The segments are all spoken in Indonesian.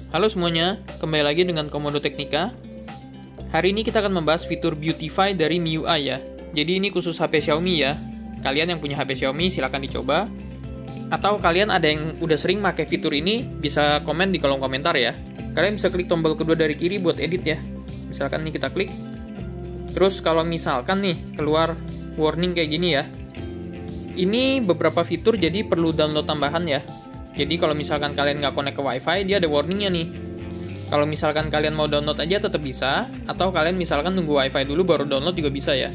Halo semuanya, kembali lagi dengan Komodo Teknika. Hari ini kita akan membahas fitur Beautify dari MIUI ya. Jadi ini khusus HP Xiaomi ya. Kalian yang punya HP Xiaomi silahkan dicoba. Atau kalian ada yang udah sering pakai fitur ini, bisa komen di kolom komentar ya. Kalian bisa klik tombol kedua dari kiri buat edit ya. Misalkan nih kita klik. Terus kalau misalkan nih keluar warning kayak gini ya. Ini beberapa fitur jadi perlu download tambahan ya. Jadi kalau misalkan kalian nggak connect ke WiFi, dia ada warningnya nih. Kalau misalkan kalian mau download aja tetap bisa, atau kalian misalkan tunggu WiFi dulu baru download juga bisa ya.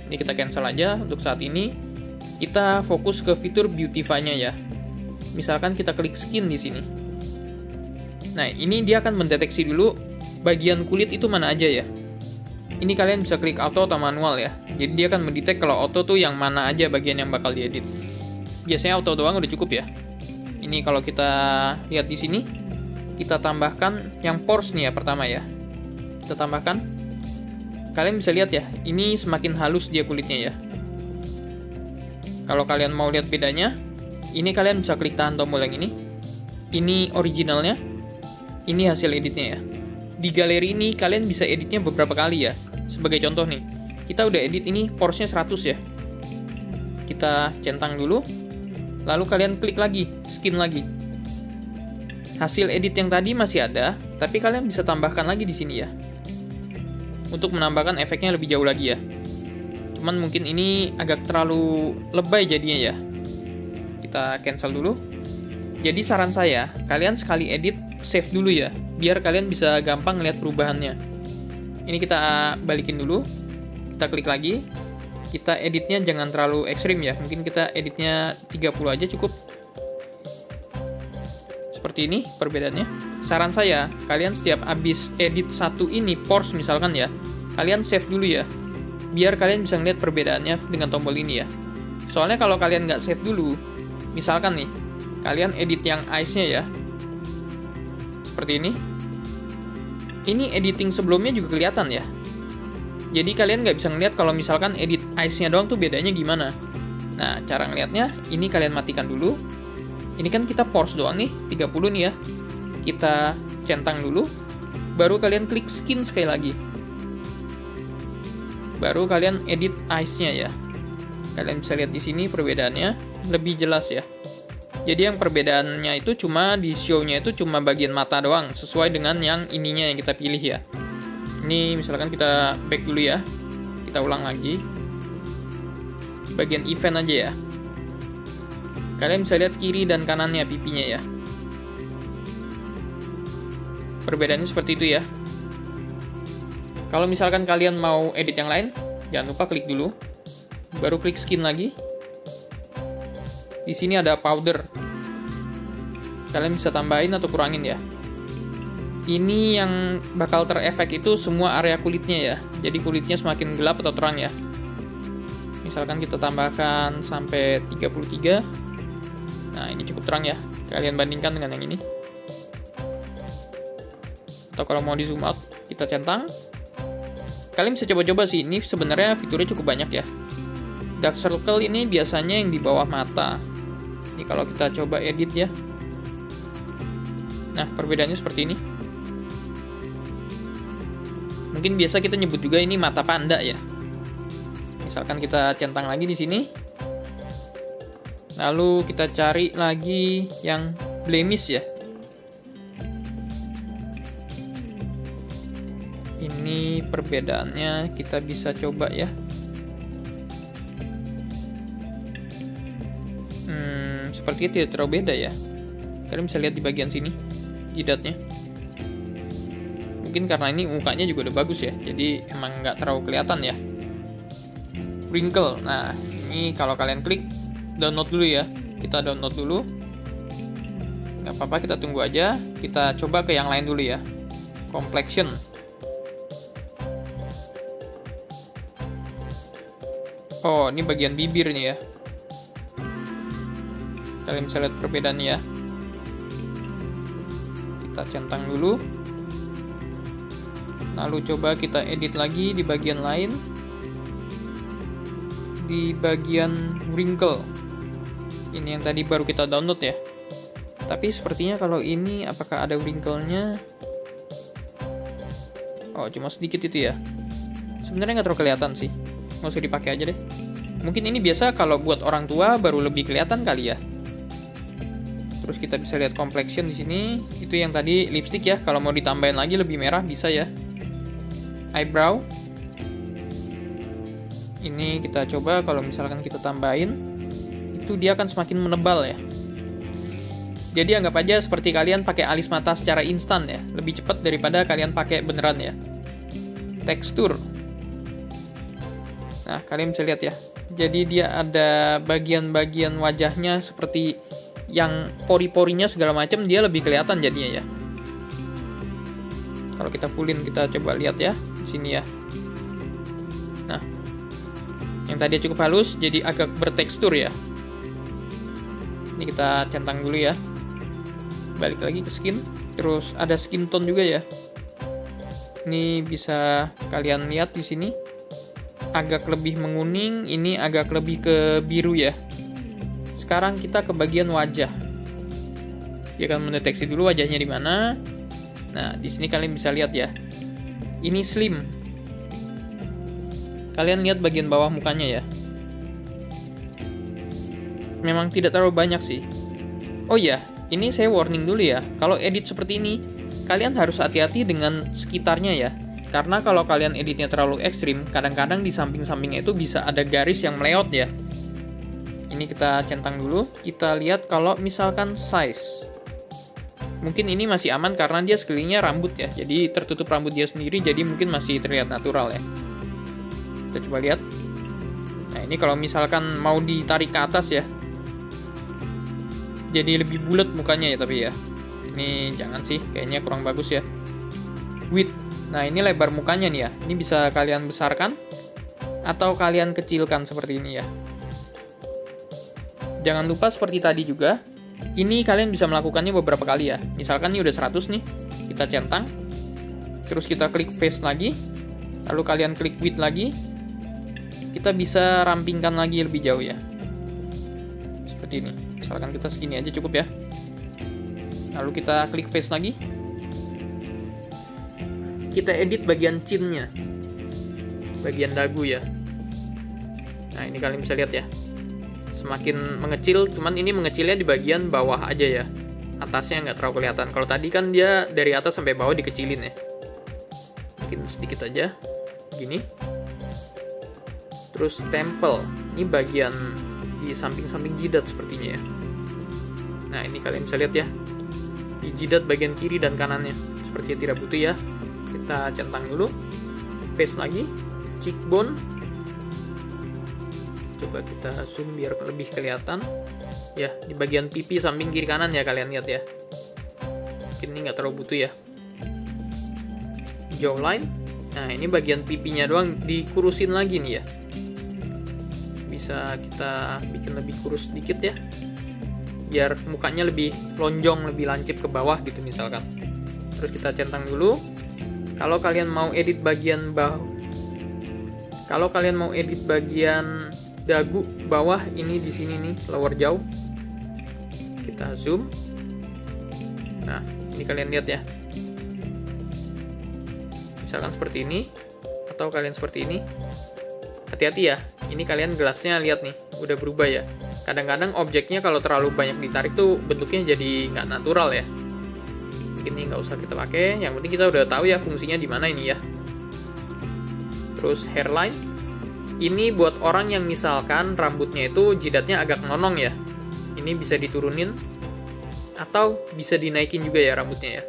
Ini kita cancel aja untuk saat ini. Kita fokus ke fitur Beautify-nya ya. Misalkan kita klik skin di sini. Nah, ini dia akan mendeteksi dulu bagian kulit itu mana aja ya. Ini kalian bisa klik auto atau manual ya. Jadi dia akan mendetek kalau auto tuh yang mana aja bagian yang bakal diedit. Biasanya auto doang udah cukup ya. Ini kalau kita lihat di sini, kita tambahkan yang pores nih ya pertama ya. Kita tambahkan. Kalian bisa lihat ya, ini semakin halus dia kulitnya ya. Kalau kalian mau lihat bedanya, ini kalian bisa klik tahan tombol yang ini. Ini originalnya, ini hasil editnya ya. Di galeri ini kalian bisa editnya beberapa kali ya. Sebagai contoh nih, kita udah edit ini poresnya 100 ya. Kita centang dulu, lalu kalian klik lagi, skin lagi. Hasil edit yang tadi masih ada, tapi kalian bisa tambahkan lagi di sini ya. Untuk menambahkan efeknya lebih jauh lagi ya. Cuman mungkin ini agak terlalu lebay jadinya ya. Kita cancel dulu. Jadi saran saya, kalian sekali edit save dulu ya, biar kalian bisa gampang ngeliat perubahannya. Ini kita balikin dulu. Kita klik lagi. Kita editnya jangan terlalu ekstrim ya. Mungkin kita editnya 30 aja cukup. Seperti ini perbedaannya. Saran saya, kalian setiap habis edit satu ini, pores misalkan ya, kalian save dulu ya. Biar kalian bisa ngeliat perbedaannya dengan tombol ini ya. Soalnya kalau kalian nggak save dulu, misalkan nih, kalian edit yang eyes-nya ya. Seperti ini. Ini editing sebelumnya juga kelihatan ya. Jadi kalian nggak bisa ngeliat kalau misalkan edit eyes-nya doang tuh bedanya gimana. Nah, cara ngeliatnya, ini kalian matikan dulu. Ini kan kita pores doang nih, 30 nih ya. Kita centang dulu, baru kalian klik skin sekali lagi. Baru kalian edit eyes-nya ya. Kalian bisa lihat di sini perbedaannya lebih jelas ya. Jadi yang perbedaannya itu cuma di show-nya itu cuma bagian mata doang, sesuai dengan yang ininya yang kita pilih ya. Ini misalkan kita back dulu ya. Kita ulang lagi. Bagian event aja ya. Kalian bisa lihat kiri dan kanannya pipinya ya. Perbedaannya seperti itu ya. Kalau misalkan kalian mau edit yang lain, jangan lupa klik dulu. Baru klik skin lagi. Di sini ada powder. Kalian bisa tambahin atau kurangin ya. Ini yang bakal terefek itu semua area kulitnya ya. Jadi kulitnya semakin gelap atau terang ya. Misalkan kita tambahkan sampai 33. Nah, ini cukup terang ya. Kalian bandingkan dengan yang ini. Atau kalau mau di zoom out, kita centang. Kalian bisa coba-coba sih. Ini sebenarnya fiturnya cukup banyak ya. Dark circle ini biasanya yang di bawah mata. Ini kalau kita coba edit ya. Nah, perbedaannya seperti ini. Mungkin biasa kita nyebut juga ini mata panda ya. Misalkan kita centang lagi di sini. Lalu kita cari lagi yang blemish ya. Ini perbedaannya kita bisa coba ya. Sepertinya tidak terlalu beda ya. Kalian bisa lihat di bagian sini jidatnya. Mungkin karena ini mukanya juga udah bagus ya. Jadi emang nggak terlalu kelihatan ya. Wrinkle. Nah, ini kalau kalian klik download dulu ya. Kita download dulu. Nggak apa-apa, kita tunggu aja. Kita coba ke yang lain dulu ya. Complexion. Oh, ini bagian bibir nih ya. Kalian bisa lihat perbedaannya ya. Kita centang dulu. Lalu coba kita edit lagi di bagian lain. Di bagian wrinkle. Ini yang tadi baru kita download ya. Tapi sepertinya kalau ini apakah ada wrinkle-nya? Oh, cuma sedikit itu ya. Sebenarnya nggak terlalu kelihatan sih. Nggak usah dipakai aja deh. Mungkin ini biasa kalau buat orang tua baru lebih kelihatan kali ya. Terus kita bisa lihat complexion di sini. Itu yang tadi lipstick ya. Kalau mau ditambahin lagi lebih merah bisa ya. Eyebrow. Ini kita coba kalau misalkan kita tambahin, itu dia akan semakin menebal ya. Jadi anggap aja seperti kalian pakai alis mata secara instan ya. Lebih cepat daripada kalian pakai beneran ya. Tekstur. Nah, kalian bisa lihat ya. Jadi dia ada bagian-bagian wajahnya seperti yang pori-porinya segala macam, dia lebih kelihatan jadinya ya. Kalau kita fullin, kita coba lihat ya di sini ya. Nah, yang tadi cukup halus jadi agak bertekstur ya. Ini kita centang dulu ya. Balik lagi ke skin. Terus ada skin tone juga ya. Ini bisa kalian lihat di sini. Agak lebih menguning, ini agak lebih ke biru ya. Sekarang kita ke bagian wajah. Dia akan mendeteksi dulu wajahnya di mana. Nah, di sini kalian bisa lihat ya. Ini slim. Kalian lihat bagian bawah mukanya ya. Memang tidak terlalu banyak sih. Oh iya, ini saya warning dulu ya. Kalau edit seperti ini, kalian harus hati-hati dengan sekitarnya ya. Karena kalau kalian editnya terlalu ekstrim, kadang-kadang di samping-sampingnya itu bisa ada garis yang meleot ya. Ini kita centang dulu. Kita lihat kalau misalkan size. Mungkin ini masih aman karena dia sekelilingnya rambut ya. Jadi tertutup rambut dia sendiri, jadi mungkin masih terlihat natural ya. Kita coba lihat. Nah, ini kalau misalkan mau ditarik ke atas ya. Jadi lebih bulat mukanya ya tapi ya. Ini jangan sih, kayaknya kurang bagus ya. Width. Nah, ini lebar mukanya nih ya. Ini bisa kalian besarkan atau kalian kecilkan seperti ini ya. Jangan lupa seperti tadi juga, ini kalian bisa melakukannya beberapa kali ya. Misalkan ini udah 100 nih, kita centang. Terus kita klik face lagi. Lalu kalian klik width lagi. Kita bisa rampingkan lagi lebih jauh ya. Seperti ini. Misalkan kita segini aja cukup ya. Lalu kita klik face lagi. Kita edit bagian chinnya, bagian dagu ya. Nah, ini kalian bisa lihat ya. Semakin mengecil, cuman ini mengecilnya di bagian bawah aja ya. Atasnya nggak terlalu kelihatan. Kalau tadi kan dia dari atas sampai bawah dikecilin ya. Mungkin sedikit aja, gini. Terus temple, ini bagian di samping-samping jidat sepertinya ya. Nah, ini kalian bisa lihat ya. Di jidat bagian kiri dan kanannya. Sepertinya tidak butuh ya. Kita centang dulu. Face lagi. Cheekbone. Coba kita zoom biar lebih kelihatan. Ya, di bagian pipi samping kiri kanan ya kalian lihat ya. Mungkin ini nggak terlalu butuh ya. Jawline. Nah, ini bagian pipinya doang dikurusin lagi nih ya. Bisa kita bikin lebih kurus sedikit ya. Biar mukanya lebih lonjong, lebih lancip ke bawah gitu misalkan. Terus kita centang dulu. Kalau kalian mau edit bagian bagian dagu bawah, ini di sini nih, lower jaw. Kita zoom. Nah, ini kalian lihat ya. Misalkan seperti ini, atau kalian seperti ini. Hati-hati ya, ini kalian gelasnya lihat nih, udah berubah ya. Kadang-kadang objeknya kalau terlalu banyak ditarik tuh bentuknya jadi nggak natural ya. Ini nggak usah kita pakai, yang penting kita udah tahu ya fungsinya di mana ini ya. Terus hairline, ini buat orang yang misalkan rambutnya itu jidatnya agak nonong ya. Ini bisa diturunin atau bisa dinaikin juga ya rambutnya ya.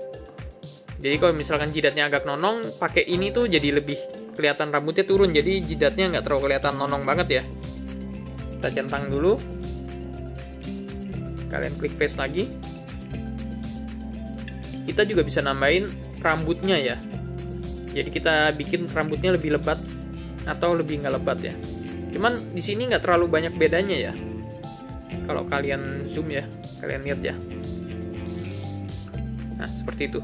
Jadi kalau misalkan jidatnya agak nonong, pakai ini tuh jadi lebih kelihatan rambutnya turun, jadi jidatnya nggak terlalu kelihatan nonong banget ya. Kita centang dulu. Kalian klik face lagi. Kita juga bisa nambahin rambutnya ya. Jadi kita bikin rambutnya lebih lebat atau lebih nggak lebat ya. Cuman di sini nggak terlalu banyak bedanya ya. Kalau kalian zoom ya, kalian lihat ya. Nah, seperti itu.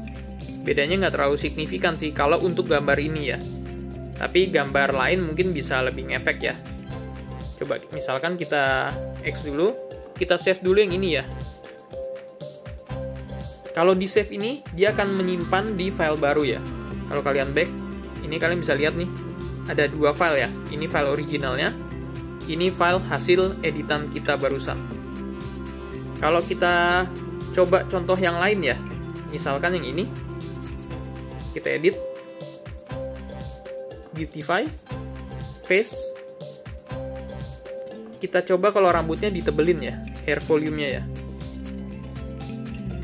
Bedanya nggak terlalu signifikan sih kalau untuk gambar ini ya. Tapi gambar lain mungkin bisa lebih ngefek ya. Coba misalkan kita X dulu, kita save dulu yang ini ya. Kalau di save ini, dia akan menyimpan di file baru ya. Kalau kalian back, ini kalian bisa lihat nih, ada 2 file ya. Ini file originalnya, ini file hasil editan kita barusan. Kalau kita coba contoh yang lain ya, misalkan yang ini, kita edit, beautify, face, kita coba kalau rambutnya ditebelin ya, hair volume-nya ya.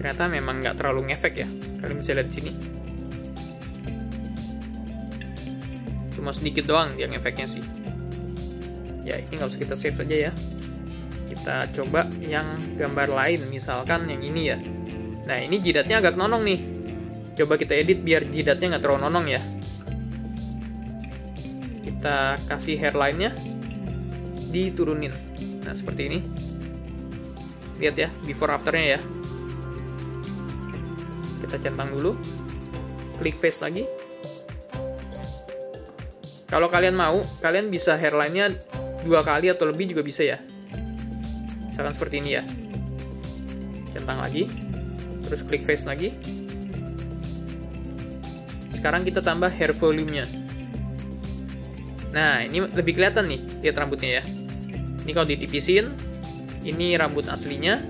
Ternyata memang nggak terlalu ngefek ya. Kalian bisa lihat di sini. Cuma sedikit doang yang efeknya sih. Ya, ini nggak usah kita save aja ya. Kita coba yang gambar lain, misalkan yang ini ya. Nah, ini jidatnya agak nonong nih. Coba kita edit biar jidatnya nggak terlalu nonong ya. Kita kasih hairline-nya, diturunin. Nah, seperti ini. Lihat ya, before after-nya ya. Kita centang dulu, klik paste lagi. Kalau kalian mau, kalian bisa hairline-nya 2 kali atau lebih juga bisa ya. Misalkan seperti ini ya. Centang lagi, terus klik paste lagi. Sekarang kita tambah hair volume-nya. Nah, ini lebih kelihatan nih, lihat rambutnya ya. Ini kalau ditipisin, ini rambut aslinya,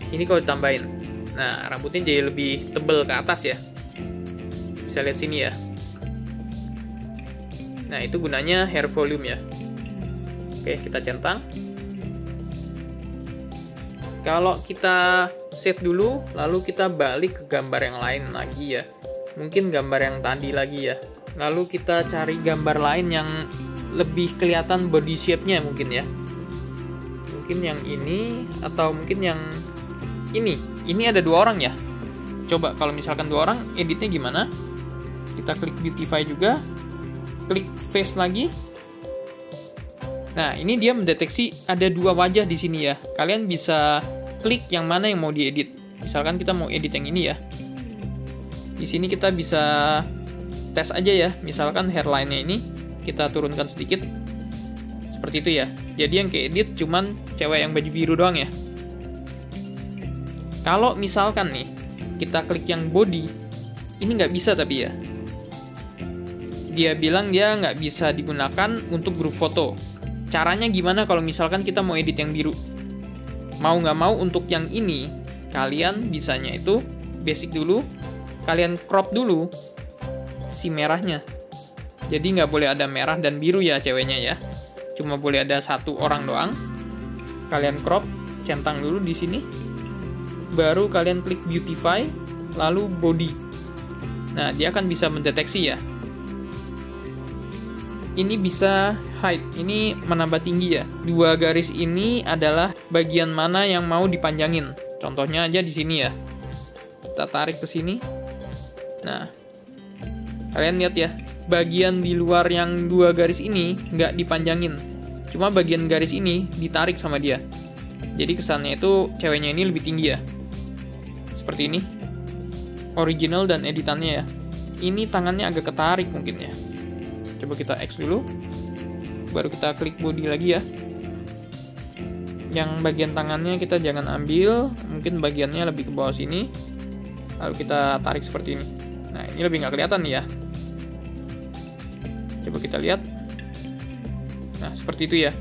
ini kalau ditambahin. Nah, rambutnya jadi lebih tebal ke atas ya. Bisa lihat sini ya. Nah, itu gunanya hair volume ya. Oke, kita centang. Kalau kita save dulu, lalu kita balik ke gambar yang lain lagi ya. Mungkin gambar yang tadi lagi ya. Lalu kita cari gambar lain yang lebih kelihatan body shape-nya mungkin ya. Mungkin yang ini, atau mungkin yang ini. Ini ada 2 orang ya. Coba kalau misalkan 2 orang, editnya gimana? Kita klik beautify juga, klik face lagi. Nah, ini dia mendeteksi ada 2 wajah di sini ya. Kalian bisa klik yang mana yang mau diedit. Misalkan kita mau edit yang ini ya. Di sini kita bisa tes aja ya. Misalkan hairline-nya ini kita turunkan sedikit. Seperti itu ya. Jadi yang keedit cuman cewek yang baju biru doang ya. Kalau misalkan nih, kita klik yang body, ini nggak bisa tapi ya. Dia bilang dia nggak bisa digunakan untuk grup foto. Caranya gimana kalau misalkan kita mau edit yang biru? Mau nggak mau untuk yang ini, kalian bisanya itu basic dulu, kalian crop dulu si merahnya. Jadi nggak boleh ada merah dan biru ya ceweknya ya. Cuma boleh ada 1 orang doang. Kalian crop, centang dulu di sini. Baru kalian klik beautify, lalu body. Nah, dia akan bisa mendeteksi ya. Ini bisa height, ini menambah tinggi ya. 2 garis ini adalah bagian mana yang mau dipanjangin. Contohnya aja di sini ya. Kita tarik ke sini. Nah, kalian lihat ya, bagian di luar yang 2 garis ini nggak dipanjangin. Cuma bagian garis ini ditarik sama dia. Jadi kesannya itu ceweknya ini lebih tinggi ya. Seperti ini. Original dan editannya ya. Ini tangannya agak ketarik mungkin ya. Coba kita X dulu. Baru kita klik body lagi ya. Yang bagian tangannya kita jangan ambil. Mungkin bagiannya lebih ke bawah sini. Lalu kita tarik seperti ini. Nah, ini lebih nggak kelihatan nih ya. Coba kita lihat. Nah, seperti itu ya.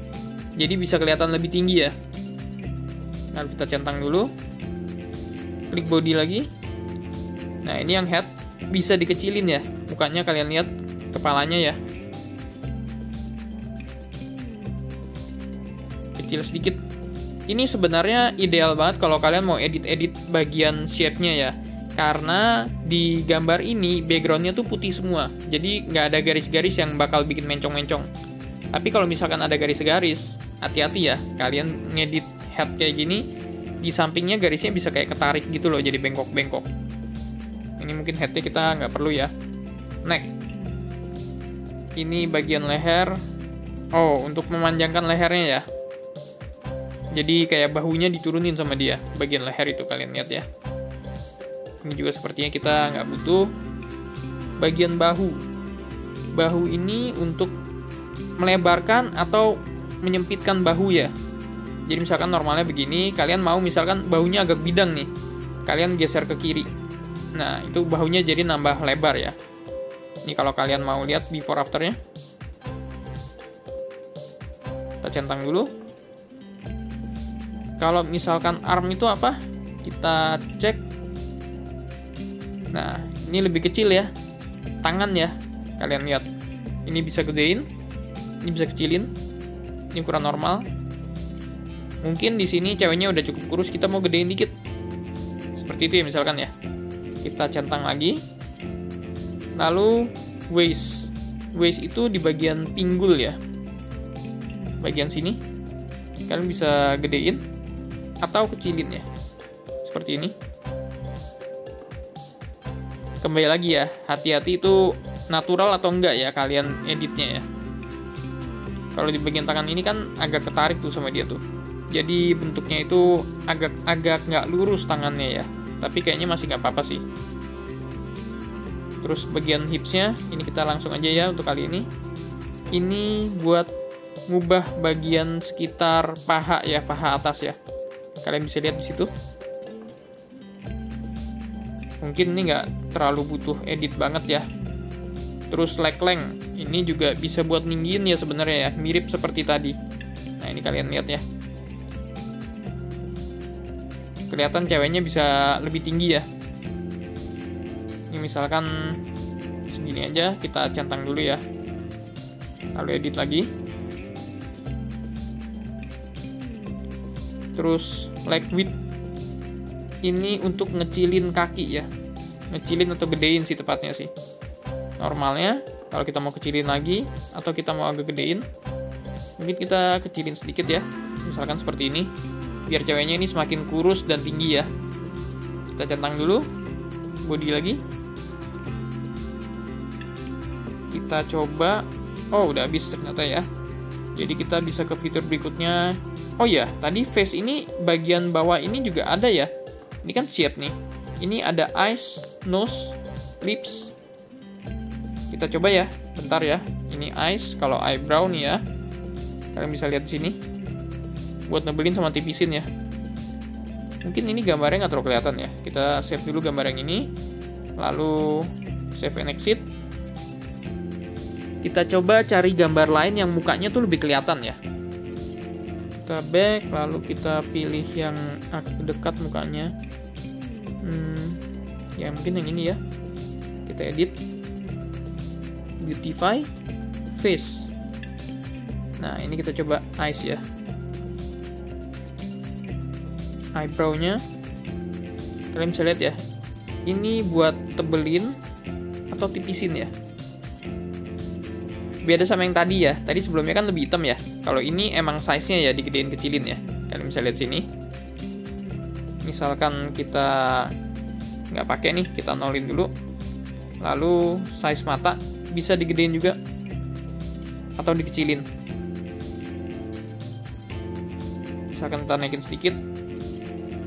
Jadi bisa kelihatan lebih tinggi ya. Lalu kita centang dulu. Klik body lagi. Nah, ini yang head bisa dikecilin ya. Mukanya kalian lihat, kepalanya ya. Kecil sedikit. Ini sebenarnya ideal banget kalau kalian mau edit-edit bagian shape-nya ya. Karena di gambar ini background-nya tuh putih semua. Jadi nggak ada garis-garis yang bakal bikin mencong-mencong. Tapi kalau misalkan ada garis-garis, hati-hati ya. Kalian ngedit head kayak gini, di sampingnya garisnya bisa kayak ketarik gitu loh, jadi bengkok-bengkok. Ini mungkin headnya kita nggak perlu ya. Neck. Ini bagian leher. Oh, untuk memanjangkan lehernya ya. Jadi kayak bahunya diturunin sama dia. Bagian leher itu kalian lihat ya. Ini juga sepertinya kita nggak butuh. Bagian bahu. Bahu ini untuk melebarkan atau menyempitkan bahu ya. Jadi misalkan normalnya begini, kalian mau misalkan bahunya agak bidang nih. kalian geser ke kiri. Nah, itu bahunya jadi nambah lebar ya. Ini kalau kalian mau lihat before afternya. Kita centang dulu. Kalau misalkan arm itu apa? Kita cek. Nah, ini lebih kecil ya. Tangan ya. Kalian lihat. Ini bisa gedein. Ini bisa kecilin. Ini ukuran normal. Mungkin di sini ceweknya udah cukup kurus, kita mau gedein dikit. Seperti itu ya misalkan ya. Kita centang lagi. Lalu waist. Waist itu di bagian pinggul ya. Bagian sini. Kalian bisa gedein atau kecilin ya. Seperti ini. Kembali lagi ya, hati-hati itu natural atau enggak ya kalian editnya ya. Kalau di bagian tangan ini kan agak ketarik tuh sama dia tuh. Jadi bentuknya itu agak nggak lurus tangannya ya. Tapi kayaknya masih nggak apa-apa sih. Terus bagian hipsnya, ini kita langsung aja ya untuk kali ini. Ini buat ngubah bagian sekitar paha ya, paha atas ya. Kalian bisa lihat di situ. Mungkin ini nggak terlalu butuh edit banget ya. Terus leg length, ini juga bisa buat ninggiin ya sebenarnya ya, mirip seperti tadi. Nah ini kalian lihat ya. Kelihatan ceweknya bisa lebih tinggi ya. Ini misalkan segini aja, kita centang dulu ya. Lalu edit lagi. Terus leg width. Ini untuk ngecilin kaki ya. Ngecilin atau gedein sih tepatnya sih. Normalnya, kalau kita mau kecilin lagi, atau kita mau agak gedein, mungkin kita kecilin sedikit ya. Misalkan seperti ini. Biar ceweknya ini semakin kurus dan tinggi ya. Kita centang dulu. Body lagi. Kita coba. Oh, udah habis ternyata ya. Jadi kita bisa ke fitur berikutnya. Oh ya, tadi face ini bagian bawah ini juga ada ya. Ini kan shape nih. Ini ada eyes, nose, lips. Kita coba ya. Bentar ya. Ini eyes, kalau eyebrow nih ya. Kalian bisa lihat di sini. Buat nebelin sama tipisin ya. Mungkin ini gambarnya nggak terlalu kelihatan ya. Kita save dulu gambar yang ini. Lalu save and exit. Kita coba cari gambar lain yang mukanya tuh lebih kelihatan ya. Kita back, lalu kita pilih yang agak dekat mukanya. Ya mungkin yang ini ya. Kita edit. Beautify. Face. Nah ini kita coba eyes ya. Eyebrow-nya kalian bisa lihat ya, ini buat tebelin atau tipisin ya. Beda sama yang tadi ya, tadi sebelumnya kan lebih hitam ya. Kalau ini emang size-nya ya digedein kecilin ya. Kalian bisa lihat sini. Misalkan kita nggak pakai nih, kita nolin dulu. Lalu size mata bisa digedein juga atau dikecilin. Misalkan kita naikin sedikit.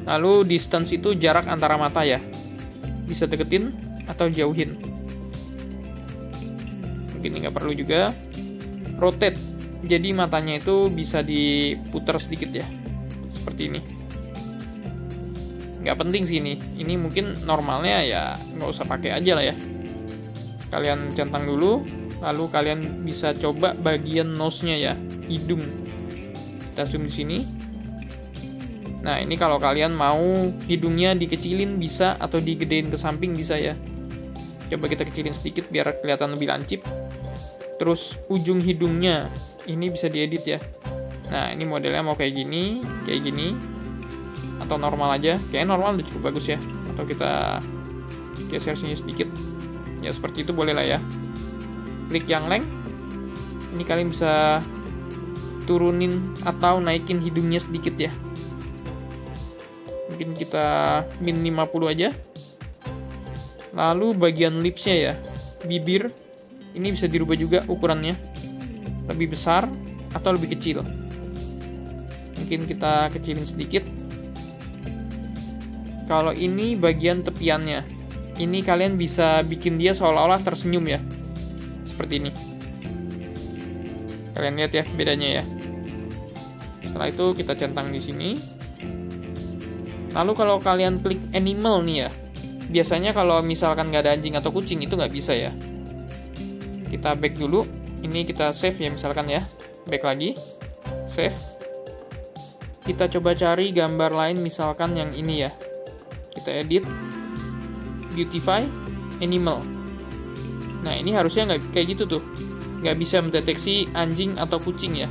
Lalu distance itu jarak antara mata ya. Bisa deketin atau jauhin. Mungkin ini nggak perlu juga. Rotate. Jadi matanya itu bisa diputar sedikit ya. Seperti ini. Nggak penting sih ini. Ini mungkin normalnya ya nggak usah pakai aja lah ya. Kalian centang dulu. Lalu kalian bisa coba bagian nose-nya ya. Hidung. Kita zoom di sini. Nah, ini kalau kalian mau hidungnya dikecilin bisa atau digedein ke samping bisa ya. Coba kita kecilin sedikit biar kelihatan lebih lancip. Terus ujung hidungnya ini bisa diedit ya. Nah, ini modelnya mau kayak gini, atau normal aja. Kayaknya normal udah cukup bagus ya. Atau kita geser sini sedikit. Ya, seperti itu boleh lah ya. Klik yang length. Ini kalian bisa turunin atau naikin hidungnya sedikit ya. Mungkin kita min 50 aja. Lalu bagian lipsnya ya, bibir, ini bisa dirubah juga ukurannya. Lebih besar atau lebih kecil. Mungkin kita kecilin sedikit. Kalau ini bagian tepiannya. Ini kalian bisa bikin dia seolah-olah tersenyum ya. Seperti ini. Kalian lihat ya bedanya ya. Setelah itu kita centang di sini. Lalu kalau kalian klik animal nih ya, biasanya kalau misalkan nggak ada anjing atau kucing itu nggak bisa ya. Kita back dulu, ini kita save ya misalkan ya, back lagi, save. Kita coba cari gambar lain misalkan yang ini ya, kita edit, beautify, animal. Nah ini harusnya nggak kayak gitu tuh, nggak bisa mendeteksi anjing atau kucing ya.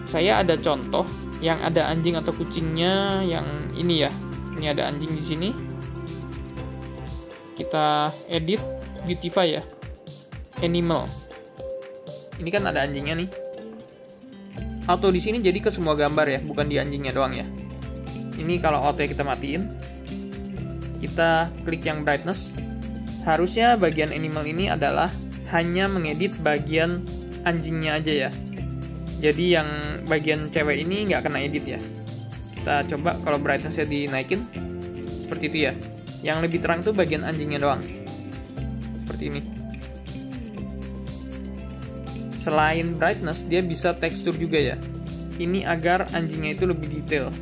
Saya ada contoh yang ada anjing atau kucingnya yang ini ya. Ini ada anjing di sini. Kita edit, beautify ya, animal. Ini kan ada anjingnya nih. Auto di sini jadi ke semua gambar ya, bukan di anjingnya doang ya. Ini kalau auto kita matiin, kita klik yang brightness. Harusnya bagian animal ini adalah hanya mengedit bagian anjingnya aja ya. Jadi yang bagian cewek ini nggak kena edit ya. Kita coba kalau brightness-nya dinaikin, seperti itu ya. Yang lebih terang tuh bagian anjingnya doang. Seperti ini. Selain brightness, dia bisa tekstur juga ya. Ini agar anjingnya itu lebih detail.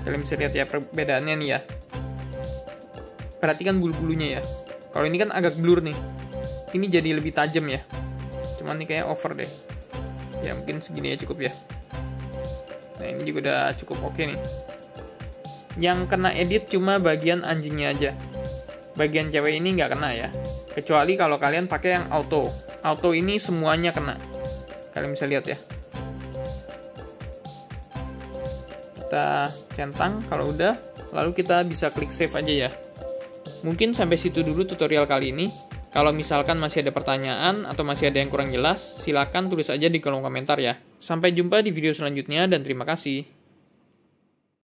Kalian bisa lihat ya perbedaannya nih ya. Perhatikan bulu-bulunya ya. Kalau ini kan agak blur nih. Ini jadi lebih tajam ya. Cuman ini kayak over deh. Ya mungkin segini ya cukup ya. Nah ini juga udah cukup oke nih. Yang kena edit cuma bagian anjingnya aja. Bagian cewek ini nggak kena ya. Kecuali kalau kalian pakai yang auto. Auto ini semuanya kena. Kalian bisa lihat ya. Kita centang kalau udah. Lalu kita bisa klik save aja ya. Mungkin sampai situ dulu tutorial kali ini. Kalau misalkan masih ada pertanyaan atau masih ada yang kurang jelas, silakan tulis aja di kolom komentar ya. Sampai jumpa di video selanjutnya dan terima kasih.